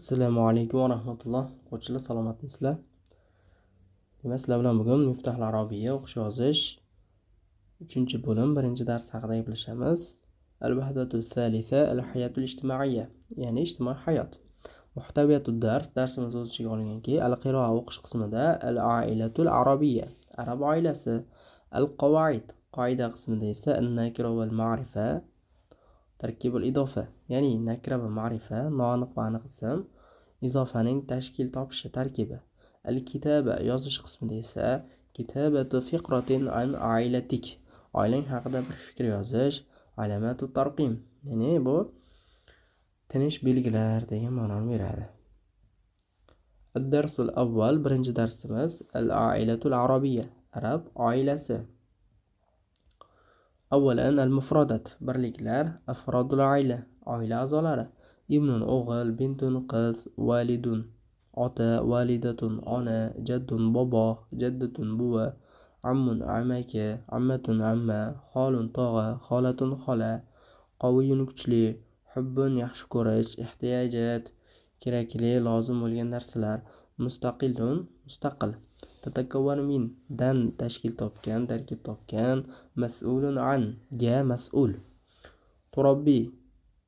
Assalomu alaykum va rahmatulloh. O'quvchilar salomatmisizlar? Demak, sizlar bilan bugun Miftahul Arabiyya o'qish yozish 3-bo'lim 1-dars haqida gaplashamiz. Al-Wahdatu Thalitha al-Hayatul Ijtimoiyya, ya'ni ijtimoiy hayot. Muhtaviyatud dars darsimiz o'z ichiga olganki, al-Qiroa o'qish qismida al-Ailatul Arabiyya, arab oilasi, al-Qawaid qoida qismida esa an-nakira wal ma'rifa tarkibul idofa, ya'ni nakira va ma'rifa noaniq va aniq ism izofaning tashkil topishi tarkibi. Al-kitaba yozish qismida esa kitabatu fiqratin an ailatik, oilang haqida bir fikr yozish. Alamatu tarqim, ya'ni bu tinish belgilar degan ma'noni beradi. Ad-darsul avval, birinchi darsimiz al-ailatul arabiyya, arab oilasi. Avvalan al-mufradat, birliklar, afrodul oila, oila a'zolari. Ibnun o'g'il, bintun qiz, validun ota, validatun ona, jaddun bobo, jaddatun buva, ammun amaki, ammatun amma, xolun tog'a, xolatun xola, qoviyun kuchli, hubbun yaxshi ko'rish, ehtiyojat kerakli, lozim bo'lgan narsalar, mustaqilun mustaqil, tatakavvan min dan tashkil topgan, tarkib topgan, mas'ulun an ga mas'ul, turabbi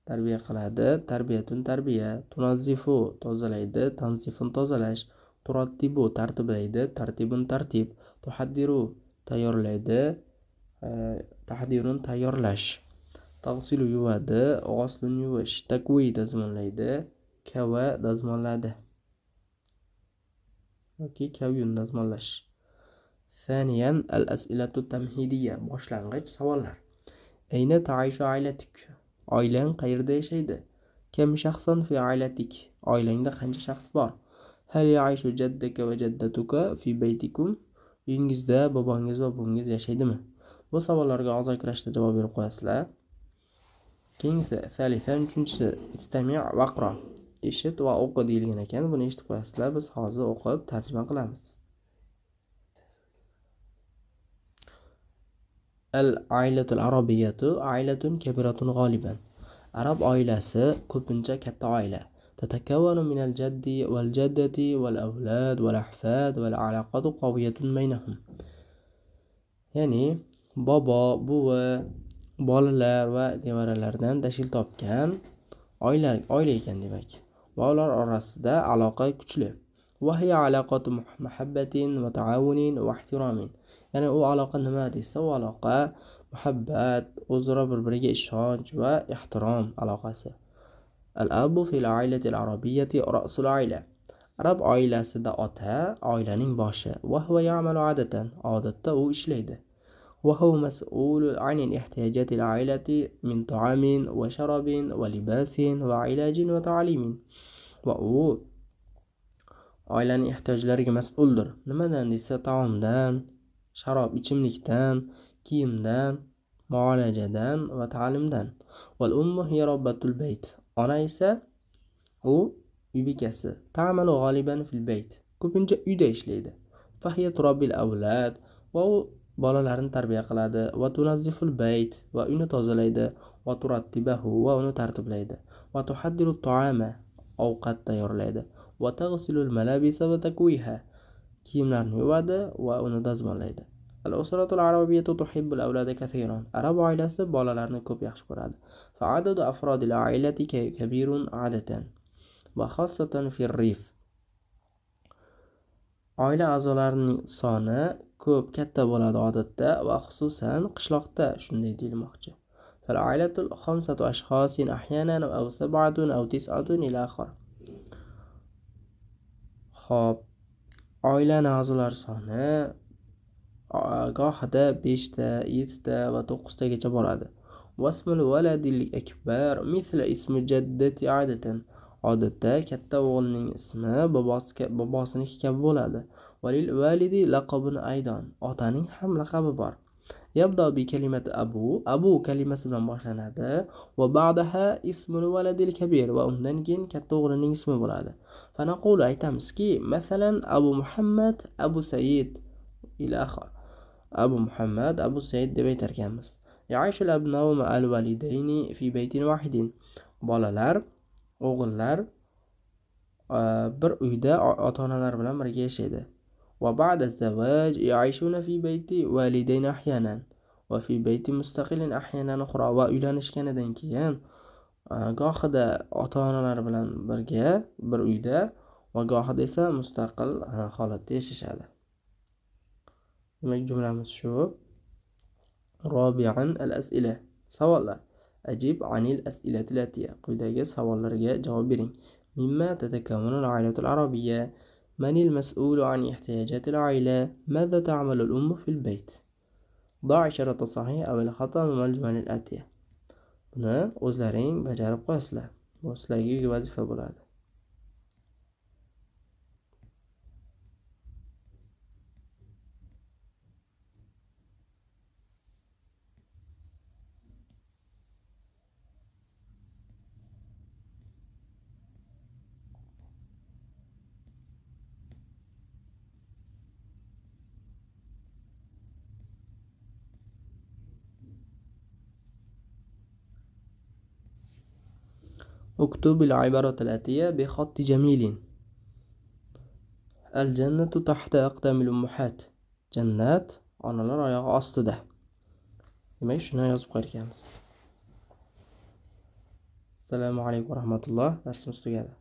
tarbiya qiladi, tarbiyatun tarbiya, tunazzifu tozalaydi, tanzifun tozalash, turattibu tartiblaydi, tartibun tartib, tuhaddiru tayyorlaydi, tahdirun tayyorlash, tagsilu yuvadi, g'oslun yuvish, takvi dazmollaydi, kava dazmolladi yoki kavyun dazmollash. Thaniyan al-as'ilatu tamhidiyya, boshlang'ich savollar. Ayna ta'ishu ailatik, oilang qayerda yashaydi? Kam shaxsan fi ailatik, oilangda qancha shaxs bor? Hal ya'ishu jaddaka va jaddatuka fi baytikum, uyingizda bobongiz va buvingiz yashaydimi? Bu savollarga og'zaki javob berib qo'yasizlar. Keyingisi thalithan, uchinchisi istami' vaqro, eshit va o'qi deyilgan ekan. Buni eshitib qo'yasizlar. Biz hozir o'qib tarjima qilamiz. Al-ailatul arabiyyatu ailatun kabiratun g'oliban, arab oilasi ko'pincha katta oila. Tatakawwanu min al-jaddi wal jaddati wal avlad wal ahfad wal alaqatu qawiyatun baynahum, ya'ni bobo, buvi, bolalar va nevaralardan tashkil topgan oila ekan demak. Va ular orasida aloqa kuchli. Va hiya alaqatu muhabbatin va ta'awunin va ihtiramin, ya'ni u aloqa nima desa, u aloqa muhabbat, o'zaro bir-biriga ishonch va ehtirom aloqasi. Al-abu fil ailati al-arabiyyati ra'sul aila, arab oilasida ota oilaning boshi. Va huwa ya'malu adatan, odatda u ishlaydi. Va huwa mas'ulun 'anil ehtiyojati al-ailati min ta'amin va sharabin va libasin va ilajin va ta'limin. Va u oilaning ehtiyojlariga mas'uldir. Nimadan desa, taomdan, sharob ichimlikdan, kiyimdan, muolajadan va ta'limdan. Wal ummu hiya robbatul bayt, ona esa u uy bekasi. Ta'malu g'aliban fil bayt, ko'pincha uyda ishlaydi. Fa hiya turabbil avlad, va u bolalarni tarbiya qiladi. Va tunazziful bayt, va uyni tozalaydi. Va turattibahu, va uni tartiblaydi. Va tuhaddiru ta'ama, ovqat tayyorlaydi. Va taghsilul malabisa va takwiha, kiyimlarni yuvadi va uni dazmollaydi. Al-usratul arabiyyatu tuhibbul awlada kathiran, arab oilasi bolalarni ko'p yaxshi ko'radi. Fa adadu afrodil ailati kabirun adatan va xossatan fil rif, oila a'zolarining soni ko'p, katta bo'ladi odatda va xususan qishloqda shunday deyilmoqchi. Fal ailatul khamsatu ashkhasin ahyanan aw sab'atun aw tis'atun ila akhir. Xo'p, oilaning a'zolari soni gohida 5 ta, 7 ta va 9 tagacha boradi. Wasmul waladil akbar misla ismi jaddati adatan, odatda katta o'g'ilning ismi bobosiniki kabi bo'ladi. Walil validi laqabun aydan, otaning ham laqabi bor. Yabda bi kalimati abu kalimasi bilan boshlanadi. Va ba'daha ismul waladil kabir, va undan keyin katta o'g'lining ismi bo'ladi. Fa naqulu, aytamizki, masalan Abu Muhammad, Abu Said ila akhir. Abu Muhammad, Abu Said deb aytar ekanmiz. Ya'ishu al-abna'u ma'al walidayni fi baytin wahidin, bolalar, o'g'illar bir uyda ota-onalar bilan birga yashaydi. Va ba'da az-zawaj ya'ishuna fi bayti walidayn ahyanan va fi bayti mustaqilin ahyanan ukhra. Va uylanishganidan keyin gohida ota-onalar bilan birga bir uyda va gohida esa mustaqil holatda yashashadi. Demak, jumlamiz shu. Robi'an al-as'ila. Savollar. Ajib anil as'ilati latiya. Quyidagi savollarga javob bering. Mimma tatakawwanu al-ailatu al-arabiyya? Man al-mas'ulu an ihtiyajati al-aila? Madha ta'malu al-ummu fi al-bayt? Da' isharata sahih aw al-khata' min al-jumal al-atiya. Buni o'zlaring bajarib qo'yasizlar. Bu sizlarga vazifa bo'ladi. اكتب العبارة الآتية بخط جميل. الجنة تحت أقدام الأمهات. Jannat onalar oyog'i ostida. Demak, shuni yozib qo'yar ekanmiz. Assalomu alaykum va rahmatulloh. Darsimiz tugadi.